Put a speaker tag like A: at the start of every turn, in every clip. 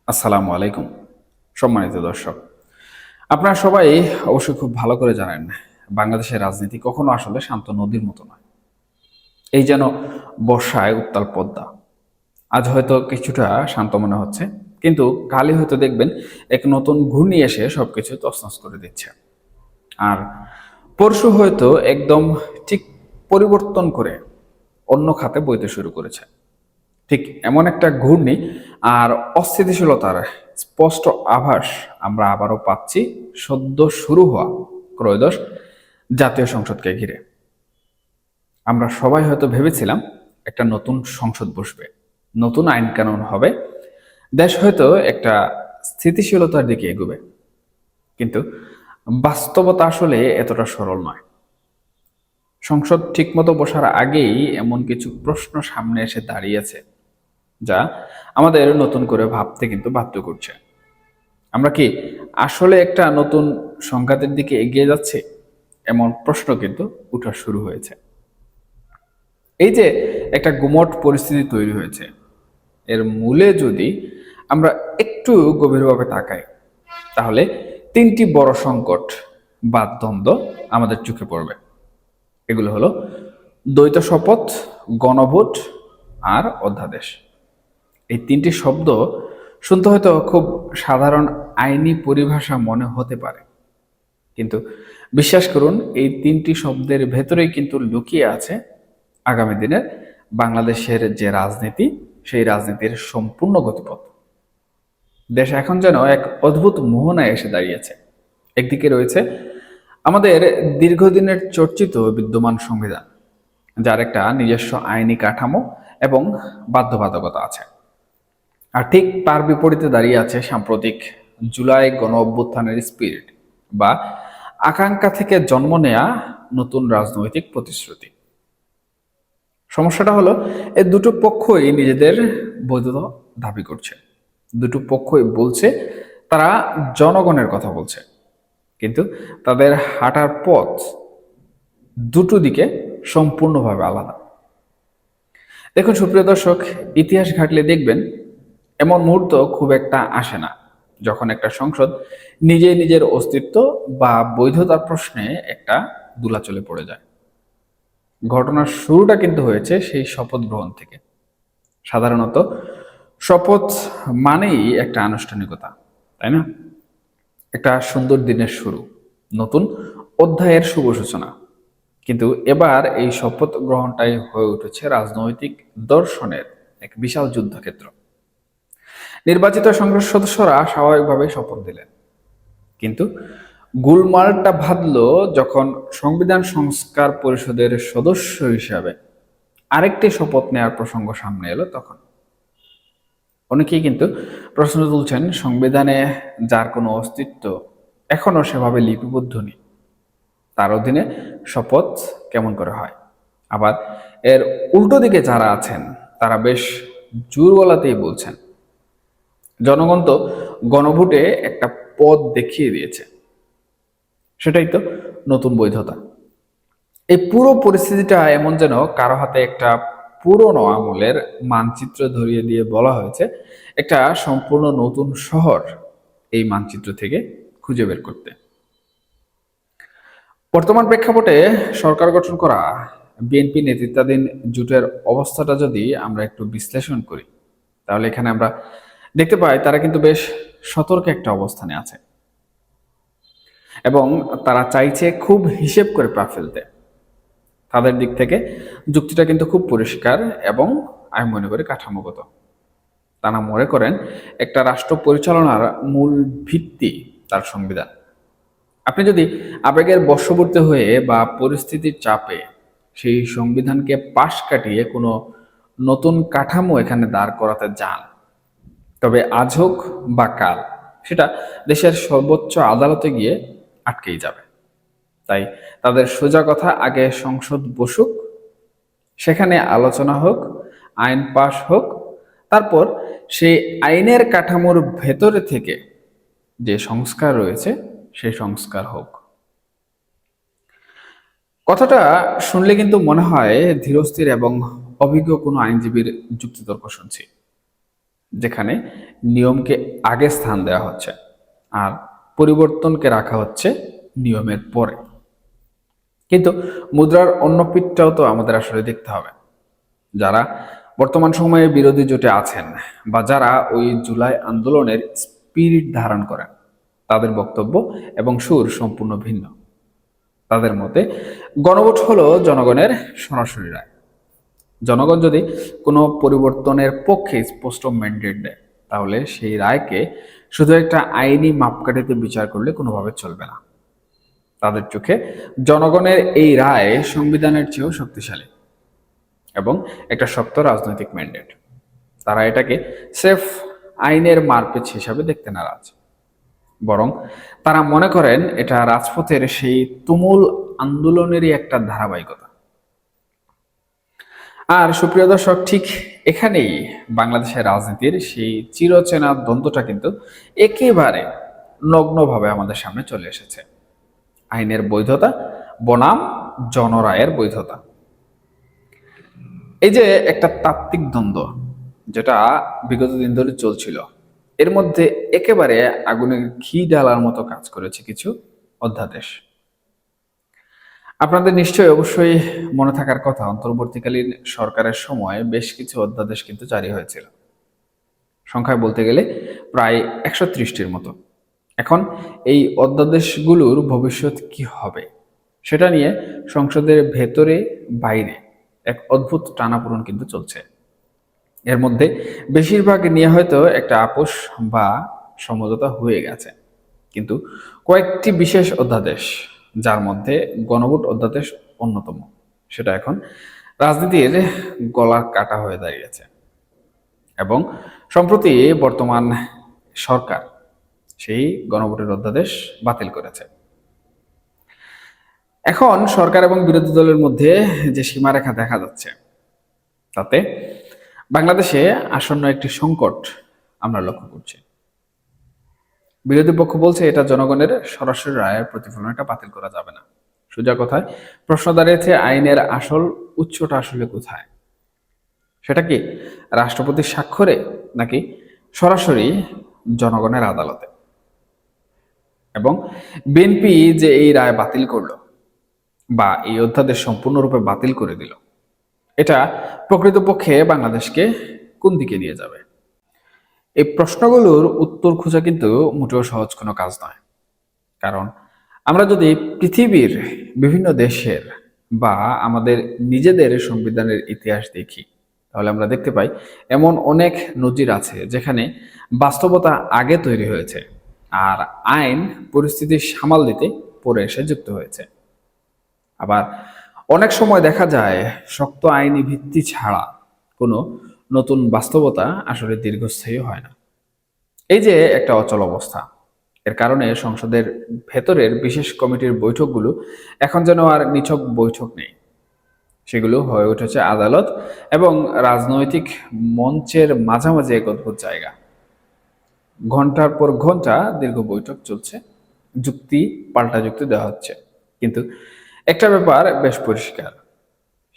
A: আসসালামু আলাইকুম। সম্মানিত দর্শক, আপনারা সবাই অবশ্যই খুব ভালো করে জানেন বাংলাদেশের রাজনীতি কখনো আসলে শান্ত নদীর মতো নয়। এই যেন বর্ষায় উত্তাল পদ্মা। আজ হয়তো কিছুটা শান্ত মনে হচ্ছে, কিন্তু কালই হয়তো দেখবেন এক নতুন ঘূর্ণি এসে সবকিছু তছনছ করে দিচ্ছে। আর পরশু হয়তো একদম ঠিক পরিবর্তন করে অন্য খাতে বইতে শুরু করেছে। ঠিক এমন একটা ঘূর্ণি আর অস্থিতিশীলতার স্পষ্ট আভাস আমরা আবারও পাচ্ছি সদ্য শুরু হওয়া ত্রয়োদশ জাতীয় সংসদকে ঘিরে। আমরা সবাই হয়তো ভেবেছিলাম একটা নতুন সংসদ বসবে, নতুন আইন কানুন হবে, দেশ হয়তো একটা স্থিতিশীলতার দিকে এগোবে। কিন্তু বাস্তবতা আসলে এতটা সরল নয়। সংসদ ঠিকমতো বসার আগেই এমন কিছু প্রশ্ন সামনে এসে দাঁড়িয়েছে যা আমাদের নতুন করে ভাবতে কিন্তু বাধ্য করছে। আমরা কি আসলে একটা নতুন সংঘাতের দিকে এগিয়ে যাচ্ছে? এমন প্রশ্ন কিন্তু উঠা শুরু হয়েছে। এই যে একটা গুমট পরিস্থিতি তৈরি হয়েছে, এর মূলে যদি আমরা একটু গভীরভাবে তাকাই, তাহলে তিনটি বড় সংকট বা দ্বন্দ্ব আমাদের চোখে পড়বে। এগুলো হলো দ্বৈত শপথ, গণভোট আর অধ্যাদেশ। এই তিনটি শব্দ শুনতে হয়তো খুব সাধারণ আইনি পরিভাষা মনে হতে পারে, কিন্তু বিশ্বাস করুন, এই তিনটি শব্দের ভেতরেই কিন্তু লুকিয়ে আছে আগামী দিনের বাংলাদেশের যে রাজনীতি, সেই রাজনীতির সম্পূর্ণ গতিপথ। দেশ এখন যেন এক অদ্ভুত মোহনায় এসে দাঁড়িয়েছে। একদিকে রয়েছে আমাদের দীর্ঘদিনের চর্চিত বিদ্যমান সংবিধান, যার একটা নিজস্ব আইনি কাঠামো এবং বাধ্যবাধকতা আছে। আর ঠিক তার বিপরীতে দাঁড়িয়ে আছে সাম্প্রতিক জুলাই গণ অভ্যুত্থানের স্পিরিট বা আকাঙ্ক্ষা থেকে জন্ম নেয়া নতুন রাজনৈতিক প্রতিশ্রুতি। সমস্যাটা হলো, এই দুটো পক্ষই নিজেদের বৈধতা দাবি করছে। দুটো পক্ষই বলছে তারা জনগণের কথা বলছে, কিন্তু তাদের হাঁটার পথ দুটো দিকে সম্পূর্ণভাবে আলাদা। দেখুন সুপ্রিয় দর্শক, ইতিহাস ঘাটলে দেখবেন এমন মুহূর্ত খুব একটা আসে না যখন একটা সংসদ নিজেই নিজের অস্তিত্ব বা বৈধতার প্রশ্নে একটা দোলাচলে পড়ে যায়। ঘটনার শুরুটা কিন্তু হয়েছে সেই শপথ গ্রহণ থেকে। সাধারণত শপথ মানেই একটা আনুষ্ঠানিকতা, তাই না? একটা সুন্দর দিনের শুরু, নতুন অধ্যায়ের শুভ সূচনা। কিন্তু এবার এই শপথ গ্রহণটাই হয়ে উঠেছে রাজনৈতিক দর্শনের এক বিশাল যুদ্ধক্ষেত্র। নির্বাচিত সংসদ সদস্যরা স্বাভাবিকভাবে শপথ দিলেন, কিন্তু গোলমালটা বাঁধল যখন সংবিধান সংস্কার পরিষদের সদস্য হিসাবে আরেকটি শপথ নেওয়ার প্রসঙ্গ সামনে এলো। তখন অনেকেই কিন্তু প্রশ্ন তুলছেন, সংবিধানে যার কোনো অস্তিত্ব এখনো সেভাবে লিপিবদ্ধ নেই, তার অধীনে শপথ কেমন করে হয়? আবার এর উল্টো দিকে যারা আছেন তারা বেশ জোর গলাতেই বলছেন, জনগণ তো গণভোটে একটা পথ দেখিয়ে দিয়েছে, সেটাই তো নতুন বৈধতা। এই পুরো পরিস্থিতিটা এমন যেন কারো হাতে একটা পুরনো আমলের মানচিত্র ধরিয়ে দিয়ে বলা হয়েছে একটা সম্পূর্ণ নতুন শহর এই মানচিত্র থেকে খুঁজে বের করতে। বর্তমান প্রেক্ষাপটে সরকার গঠন করা বিএনপি নেতৃত্বাধীন জোটের অবস্থাটা যদি আমরা একটু বিশ্লেষণ করি, তাহলে এখানে আমরা দেখতে পাই তারা কিন্তু বেশ সতর্ক একটা অবস্থানে আছে এবং তারা চাইছে খুব হিসেব করে পা ফেলতে। তাদের দিক থেকে যুক্তিটা কিন্তু খুব পরিষ্কার এবং আমি মনে করি কাঠামোগত। তারা মনে করেন একটা রাষ্ট্র পরিচালনার মূল ভিত্তি তার সংবিধান। আপনি যদি আবেগের বশবর্তী হয়ে বা পরিস্থিতির চাপে সেই সংবিধানকে পাশ কাটিয়ে কোনো নতুন কাঠামো এখানে দাঁড় করাতে যান, তবে আজ হোক বা কাল সেটা দেশের সর্বোচ্চ আদালতে গিয়ে আটকেই যাবে। তাই তাদের সোজা কথা, আগে সংসদ বসুক, সেখানে আলোচনা হোক, আইন পাশ হোক, তারপর সেই আইনের কাঠামোর ভেতরে থেকে যে সংস্কার রয়েছে সেই সংস্কার হোক। কথাটা শুনলে কিন্তু মনে হয় ধীরস্থির এবং অভিজ্ঞ কোনো আইনজীবীর যুক্তিতর্ক শুনছি। যেখানে নিয়মকে আগে স্থান দেওয়া হচ্ছে আর পরিবর্তনকে রাখা হচ্ছে নিয়মের পরে। কিন্তু মুদ্রার অন্য পিঠটাও তো আমাদের আসলে দেখতে হবে। যারা বর্তমান সময়ে বিরোধী জোটে আছেন বা যারা ওই জুলাই আন্দোলনের স্পিরিট ধারণ করেন, তাদের বক্তব্য এবং সুর সম্পূর্ণ ভিন্ন। তাদের মতে গণভোট হলো জনগণের সরাসরি রায়। জনগণ যদি কোনো পরিবর্তনের পক্ষে স্পষ্ট ম্যান্ডেট দেয়, তাহলে সেই রায়কে শুধু একটা আইনি মাপকাঠিতে বিচার করলে কোনোভাবে চলবে না। তাদের চোখে জনগণের এই রায় সংবিধানের চেয়েও শক্তিশালী এবং একটা শক্ত রাজনৈতিক ম্যান্ডেট। তারা এটাকে সেফ আইনের মারপেচ হিসাবে দেখতে নারাজ। বরং তারা মনে করেন এটা রাজপথের সেই তুমুল আন্দোলনেরই একটা ধারাবাহিকতা। আর সুপ্রিয় দর্শক, ঠিক এখানেই বাংলাদেশের রাজনীতির সেই চিরচেনা দ্বন্দ্বটা কিন্তু একেবারে নগ্নভাবে আমাদের সামনে চলে এসেছে। আইনের বৈধতা বনাম জনরায়ের বৈধতা। এই যে একটা তাত্ত্বিক দ্বন্দ্ব যেটা বিগত দিন ধরে চলছিল, এর মধ্যে একেবারে আগুনের ঘি ঢালার মতো কাজ করেছে কিছু অধ্যাদেশ। আপনাদের নিশ্চয়ই অবশ্যই মনে থাকার কথা, অন্তর্বর্তীকালীন সরকারের সময় বেশ কিছু অধ্যাদেশ কিন্তু জারি হয়েছিল। সংখ্যায় বলতে গেলে প্রায় 130টির মতো। এখন এই অধ্যাদেশগুলোর ভবিষ্যৎ কি হবে সেটা নিয়ে সংসদের ভেতরে বাইরে এক অদ্ভুত টানাপোড়েন কিন্তু চলছে। এর মধ্যে বেশিরভাগ নিয়ে হয়তো একটা আপোষ বা সমঝোতা হয়ে গেছে, কিন্তু কয়েকটি বিশেষ অধ্যাদেশ, যার মধ্যে গণভোট অধ্যাদেশ অন্যতম, সেটা এখন রাজনীতির গলার কাটা হয়ে দাঁড়িয়েছে। এবং সম্প্রতি বর্তমান সরকার সেই গণভোটের অধ্যাদেশ বাতিল করেছে। এখন সরকার এবং বিরোধী দলের মধ্যে যে সীমারেখা দেখা যাচ্ছে, তাতে বাংলাদেশে আসন্ন একটি সংকট আমরা লক্ষ্য করছি। বিরোধী পক্ষ বলছে এটা জনগণের সরাসরি রায়ের প্রতিফলন, এটা বাতিল করা যাবে না। সোজা কথায় প্রশ্ন দাঁড়িয়েছে, আইনের আসল উৎসটা আসলে কোথায়? সেটা কি রাষ্ট্রপতির স্বাক্ষরে নাকি সরাসরি জনগণের আদালতে? এবং বিএনপি যে এই রায় বাতিল করলো বা এই অধ্যাদেশ সম্পূর্ণরূপে বাতিল করে দিল, এটা প্রকৃতপক্ষে বাংলাদেশকে কোন দিকে নিয়ে যাবে? এই প্রশ্নগুলোর উত্তর খোঁজা কিন্তু মোটেও সহজ কোনো কাজ নয়। কারণ আমরা যদি পৃথিবীর বিভিন্ন দেশের বা আমাদের নিজেদের সংবিধানের ইতিহাস দেখি, তাহলে আমরা দেখতে পাই এমন অনেক নজির আছে যেখানে বাস্তবতা আগে তৈরি হয়েছে আর আইন পরিস্থিতি সামাল দিতে পরে এসে যুক্ত হয়েছে। আবার অনেক সময় দেখা যায় শক্ত আইনি ভিত্তি ছাড়া কোনো নতুন বাস্তবতা আসলে দীর্ঘস্থায়ী হয় না। এই যে একটা অচল অবস্থা, এর কারণে সংসদের ভেতরের বিশেষ কমিটির বৈঠকগুলো এখন যেন আর নিছক বৈঠক নেই, সেগুলো হয়ে উঠেছে আদালত এবং রাজনৈতিক মঞ্চের মাঝামাঝি এক অদ্ভুত জায়গা। ঘন্টার পর ঘন্টা দীর্ঘ বৈঠক চলছে, যুক্তি পাল্টা যুক্তি দেওয়া হচ্ছে, কিন্তু একটা ব্যাপার বেশ পরিষ্কার,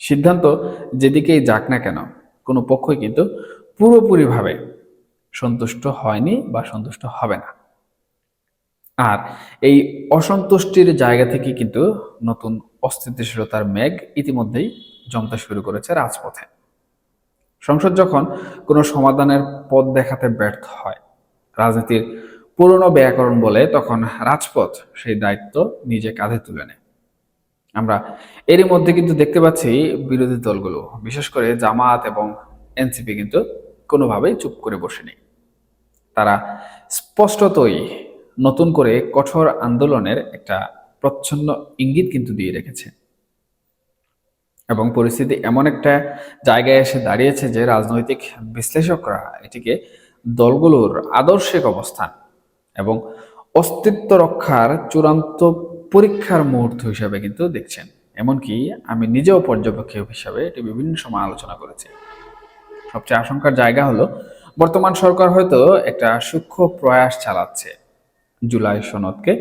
A: সিদ্ধান্ত যেদিকেই যাক না কেন কোনো পক্ষই কিন্তু পুরোপুরিভাবে সন্তুষ্ট হয়নি বা সন্তুষ্ট হবে না। আর এই অসন্তুষ্টির জায়গা থেকে কিন্তু নতুন অস্থিতিশীলতার মেঘ ইতিমধ্যেই জমতে শুরু করেছে রাজপথে। সংসদ যখন কোনো সমাধানের পথ দেখাতে ব্যর্থ হয়, রাজনীতির পুরনো ব্যাকরণ বলে, তখন রাজপথ সেই দায়িত্ব নিজে কাঁধে তুলে নেয়। আমরা এরই মধ্যে কিন্তু দেখতে পাচ্ছি বিরোধী দলগুলো, বিশেষ করে জামায়াত এবং এনসিপি কিন্তু কোনোভাবেই চুপ করে বসেনি। তারা স্পষ্টতই নতুন করে কঠোর আন্দোলনের একটা প্রচ্ছন্ন ইঙ্গিত কিন্তু দিয়ে রেখেছে। এবং পরিস্থিতি এমন একটা জায়গায় এসে দাঁড়িয়েছে যে রাজনৈতিক বিশ্লেষকরা এটিকে দলগুলোর আদর্শিক অবস্থান এবং অস্তিত্ব রক্ষার চূড়ান্ত পরীক্ষার মুহূর্ত হিসাবে কিন্তু দেখছেন। এমনকি আমি নিজেও পর্যবেক্ষক হিসাবে এটি বিভিন্ন সময় আলোচনা করেছি। সবচেয়ে আশঙ্কার জায়গা হলো বর্তমান সরকার হয়তো একটা সূক্ষ্ম প্রয়াস চালাচ্ছে জুলাই সনদকে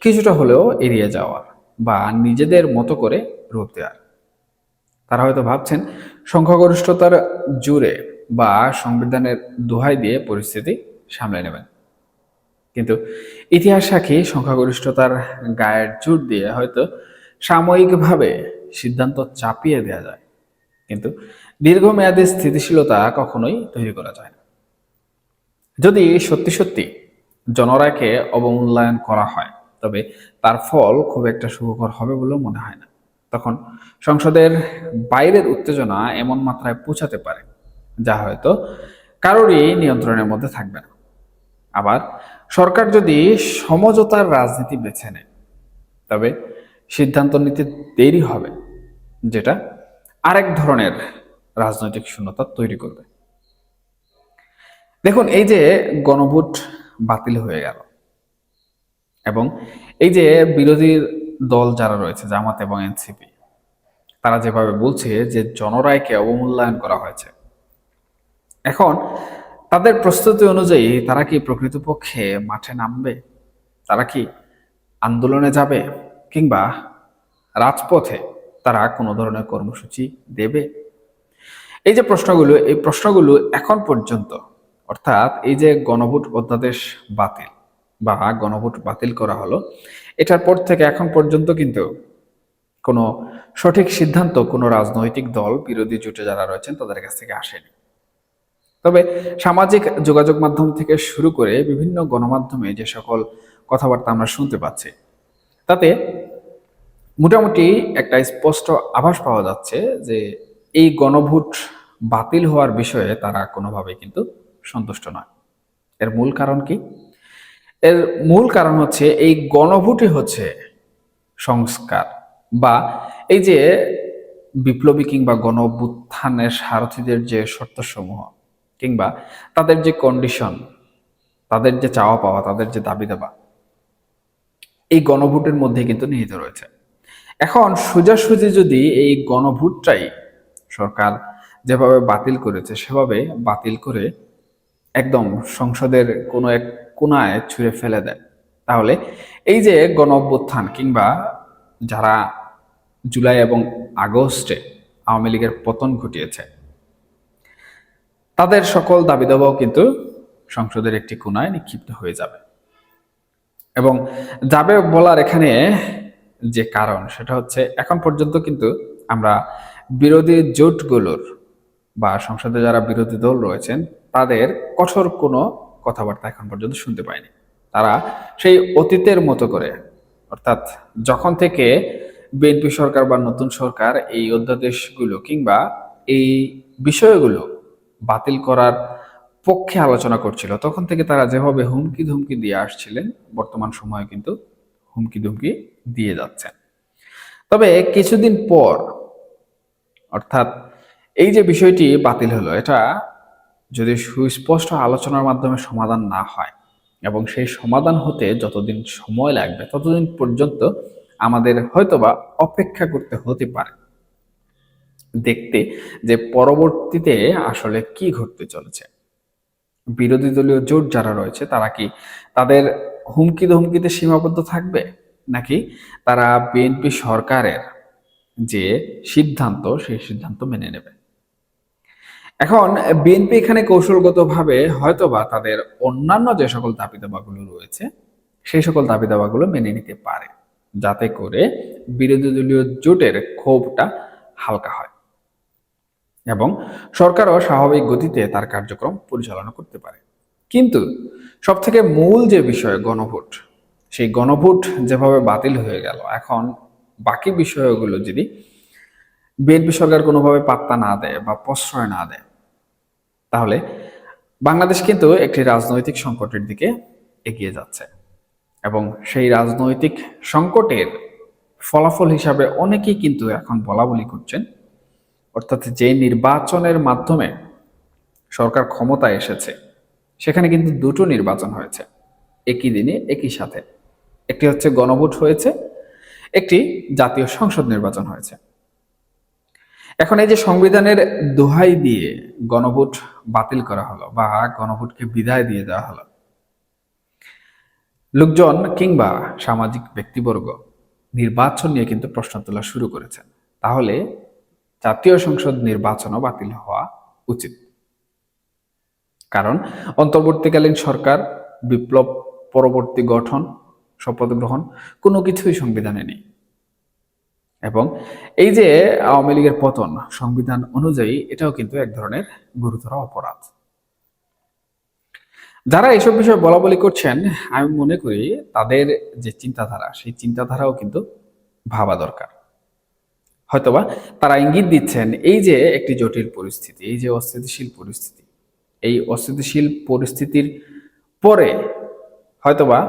A: কিছুটা হলেও এড়িয়ে যাওয়ার বা নিজেদের মতো করে রূপ দেওয়ার। তারা হয়তো ভাবছেন সংখ্যাগরিষ্ঠতার জোরে বা সংবিধানের দোহাই দিয়ে পরিস্থিতি সামলে নেবেন। কিন্তু ইতিহাস সাক্ষী সংখ্যাগরিষ্ঠতার গায়ের জোর দিয়ে হয়তো সাময়িকভাবে সিদ্ধান্ত চাপিয়ে দেওয়া যায়, কিন্তু দীর্ঘমেয়াদী স্থিতিশীলতা কখনোই তৈরি করা যায় না। যদি সত্যি সত্যি জনরায়কে অবমূল্যায়ন করা হয়, তবে তার ফল খুব একটা সুখকর হবে বলেও মনে হয় না। তখন সংসদের বাইরের উত্তেজনা এমন মাত্রায় পৌঁছাতে পারে যা হয়তো কারোরই নিয়ন্ত্রণের মধ্যে থাকবে না। আবার সরকার যদি সমঝোতার রাজনীতি বেছে নেয়, তবে সিদ্ধান্ত নিতে দেরি হবে, যেটা আরেক ধরনের রাজনৈতিক শূন্যতা তৈরি করবে। দেখুন, এই যে গণভোট বাতিল হয়ে গেল এবং এই যে বিরোধী দল যারা রয়েছে জামাত এবং এনসিপি, তারা যেভাবে বলছে যে জনরায়কে অবমূল্যায়ন করা হয়েছে, এখন তাদের প্রস্তুতি অনুযায়ী তারা কি প্রকৃতপক্ষে মাঠে নামবে? তারা কি আন্দোলনে যাবে, কিংবা রাজপথে তারা কোনো ধরনের কর্মসূচি দেবে? এই যে প্রশ্নগুলো, এই প্রশ্নগুলো এখন পর্যন্ত, অর্থাৎ এই যে গণভোট অধ্যাদেশ বাতিল বা গণভোট বাতিল করা হলো, এটার পর থেকে এখন পর্যন্ত কিন্তু কোনো সঠিক সিদ্ধান্ত কোনো রাজনৈতিক দল, বিরোধী জোটে যারা রয়েছেন তাদের কাছ থেকে আসেনি। তবে সামাজিক যোগাযোগ মাধ্যম থেকে শুরু করে বিভিন্ন গণমাধ্যমে যে সকল কথাবার্তা আমরা শুনতে পাচ্ছি, তাতে মোটামুটি একটা স্পষ্ট আভাস পাওয়া যাচ্ছে যে এই গণভোট বাতিল হওয়ার বিষয়ে তারা কোনোভাবে কিন্তু সন্তুষ্ট নয়। এর মূল কারণ কি? এর মূল কারণ হচ্ছে এই গণভোটই হচ্ছে সংস্কার বা এই যে বিপ্লবী কিংবা গণ অভ্যুত্থানের সারথীদের যে শর্তসমূহ কিংবা তাদের যে কন্ডিশন, তাদের যে চাওয়া পাওয়া, তাদের যে দাবি দাবা, এই গণভোটের মধ্যে কিন্তু নিহিত রয়েছে। এখন সোজাসুজি যদি এই গণভোটটাই সরকার যেভাবে বাতিল করেছে সেভাবে বাতিল করে একদম সংসদের কোনো এক কোনায় ছুঁড়ে ফেলে দেয়, তাহলে এই যে গণ অভ্যুত্থান কিংবা যারা জুলাই এবং আগস্টে আওয়ামী লীগের পতন ঘটিয়েছে, তাদের সকল দাবি দাবাও কিন্তু সংসদের একটি কোনায় নিক্ষিপ্ত হয়ে যাবে। এবং যাবে বলার এখানে যে কারণ, সেটা হচ্ছে এখন পর্যন্ত কিন্তু আমরা বিরোধী জোটগুলোর বা সংসদে যারা বিরোধী দল রয়েছেন তাদের কঠোর কোনো কথাবার্তা এখন পর্যন্ত শুনতে পাইনি। তারা সেই অতীতের মতো করে, অর্থাৎ যখন থেকে বিএনপি সরকার বা নতুন সরকার এই অধ্যাদেশগুলো কিংবা এই বিষয়গুলো বাতিল করার পক্ষে আলোচনা করছিল, তখন থেকে তারা যেভাবে হুমকি ধুমকি দিয়ে আসছিলেন, বর্তমান সময়ে কিন্তু হুমকি ধুমকি দিয়ে যাচ্ছেন। তবে কিছুদিন পর, অর্থাৎ এই যে বিষয়টি বাতিল হলো, এটা যদি সুস্পষ্ট আলোচনার মাধ্যমে সমাধান না হয় এবং সেই সমাধান হতে যতদিন সময় লাগবে ততদিন পর্যন্ত আমাদের হয়তোবা অপেক্ষা করতে হতে পারে, দেখতে যে পরবর্তীতে আসলে কি ঘটতে চলেছে। বিরোধী দলীয় জোট যারা রয়েছে তারা কি তাদের হুমকি ধমকিতে সীমাবদ্ধ থাকবে, নাকি তারা বিএনপি সরকারের যে সিদ্ধান্ত সেই সিদ্ধান্ত মেনে নেবে? এখন বিএনপি এখানে কৌশলগতভাবে হয়তোবা তাদের অন্যান্য যে সকল দাবি দাবাগুলো রয়েছে সেই সকল দাবি দাবাগুলো মেনে নিতে পারে, যাতে করে বিরোধী দলীয় জোটের ক্ষোভটা হালকা হয় এবং সরকারও স্বাভাবিক গতিতে তার কার্যক্রম পরিচালনা করতে পারে। কিন্তু সবথেকে মূল যে বিষয় গণভোট, সেই গণভোট যেভাবে বাতিল হয়ে গেল, এখন বাকি বিষয়গুলো যদি বিএনপি সরকার কোনোভাবে পাত্তা না দেয় বা প্রশ্রয় না দেয়, তাহলে বাংলাদেশ কিন্তু একটি রাজনৈতিক সংকটের দিকে এগিয়ে যাচ্ছে। এবং সেই রাজনৈতিক সংকটের ফলাফল হিসাবে অনেকেই কিন্তু এখন বলা বলি করছেন, অর্থাৎ যে নির্বাচনের মাধ্যমে সরকার ক্ষমতায় এসেছে সেখানে কিন্তু দুটো নির্বাচন হয়েছে একই দিনে একই সাথে। একটি হচ্ছে গণভোট হয়েছে, একটি জাতীয় সংসদ নির্বাচন হয়েছে। এখন এই যে সংবিধানের দোহাই দিয়ে গণভোট বাতিল করা হলো বা গণভোটকে বিদায় দিয়ে দেওয়া হলো, লোকজন কিংবা সামাজিক ব্যক্তিবর্গ নির্বাচন নিয়ে কিন্তু প্রশ্ন তোলা শুরু করেছেন। তাহলে জাতীয় সংসদ নির্বাচনও বাতিল হওয়া উচিত। কারণ অন্তর্বর্তীকালীন সরকার, বিপ্লব পরবর্তী গঠন, শপথ গ্রহণ কোনো কিছুই সংবিধানে নেই। এবং এই যে আওয়ামী লীগের পতন সংবিধান অনুযায়ী, এটাও কিন্তু এক ধরনের গুরুতর অপরাধ। যারা এসব বিষয়ে বলা বলি করছেন, আমি মনে করি তাদের যে চিন্তাধারা, সেই চিন্তাধারাও কিন্তু ভাবা দরকার। হয়তোবা তারা ইঙ্গিত দিচ্ছেন এই যে একটি জটিল পরিস্থিতি, এই যে অস্থিতিশীল পরিস্থিতি, এই অস্থিতিশীল পরিস্থিতির পরে হয়তোবা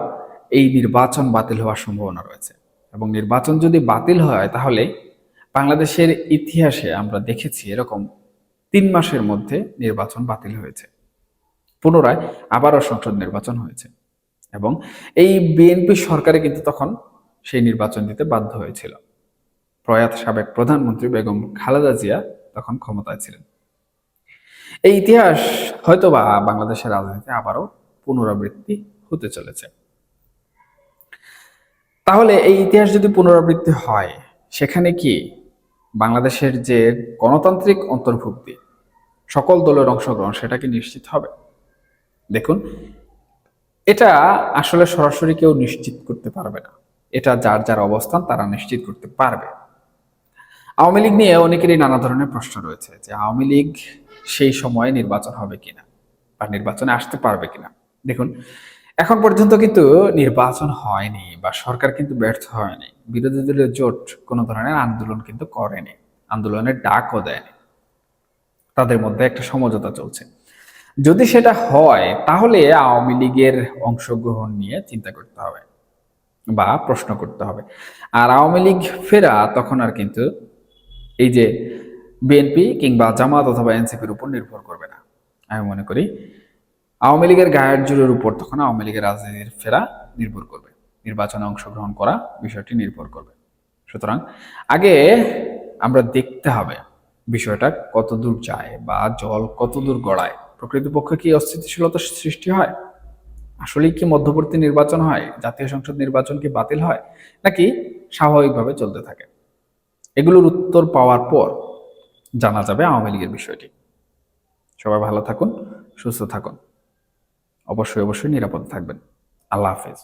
A: এই নির্বাচন বাতিল হওয়ার সম্ভাবনা রয়েছে। এবং নির্বাচন যদি বাতিল হয়, তাহলে বাংলাদেশের ইতিহাসে আমরা দেখেছি এরকম 3 মাসের মধ্যে নির্বাচন বাতিল হয়েছে, পুনরায় আবারও সংসদ নির্বাচন হয়েছে। এবং এই বিএনপি সরকারে কিন্তু তখন সেই নির্বাচন দিতে বাধ্য হয়েছিল। প্রয়াত সাবেক প্রধানমন্ত্রী বেগম খালেদা জিয়া তখন ক্ষমতায় ছিলেন। এই ইতিহাস হয়তোবা বাংলাদেশের রাজনীতিতে আবারও পুনরাবৃত্তি হতে চলেছে। তাহলে এই ইতিহাস যদি পুনরাবৃত্তি হয়, সেখানে কি বাংলাদেশের যে গণতান্ত্রিক অন্তর্ভুক্তি, সকল দলের অংশগ্রহণ, সেটা কি নিশ্চিত হবে? দেখুন, এটা আসলে সরাসরি কেউ নিশ্চিত করতে পারবে না। এটা যার যার অবস্থান তারা নিশ্চিত করতে পারবে। আওয়ামী লীগ নিয়ে অনেকেরই নানা ধরনের প্রশ্ন রয়েছে যে আওয়ামী লীগ সেই সময়ে নির্বাচন হবে কিনা বা নির্বাচনে আসতে পারবে কিনা। দেখুন, এখন পর্যন্ত কিন্তু নির্বাচন হয়নি বা সরকার কিন্তু ব্যর্থ হয়নি। বিরোধী দলীয় জোট কোনো ধরনের আন্দোলন কিন্তু করেনি, আন্দোলনের ডাকও দেয়নি। তাদের মধ্যে একটা সমঝোতা চলছে। যদি সেটা হয়, তাহলে আওয়ামী লীগের অংশগ্রহণ নিয়ে চিন্তা করতে হবে বা প্রশ্ন করতে হবে। আর আওয়ামী লীগ ফেরা তখন আর কিন্তু এই যে বিএনপি কিংবা জামাত অথবা এনসিপির উপর নির্ভর করবে না। আমি মনে করি আওয়ামী লীগের গায়ের জোরের উপর তখন আওয়ামী লীগের রাজনীতির ফেরা নির্ভর করবে, নির্বাচনে অংশগ্রহণ করা বিষয়টি নির্ভর করবে। সুতরাং আগে আমরা দেখতে হবে বিষয়টা কত দূর যায় বা জল কত দূর গড়ায়। প্রকৃতপক্ষে কি অস্থিতিশীলতার সৃষ্টি হয়? আসলে কি মধ্যবর্তী নির্বাচন হয়? জাতীয় সংসদ নির্বাচন কি বাতিল হয়, নাকি স্বাভাবিকভাবে চলতে থাকে? এগুলোর উত্তর পাওয়ার পর জানা যাবে আওয়ামী লীগের বিষয়টি। সবাই ভালো থাকুন, সুস্থ থাকুন, অবশ্যই অবশ্যই নিরাপদে থাকবেন। আল্লাহ হাফেজ।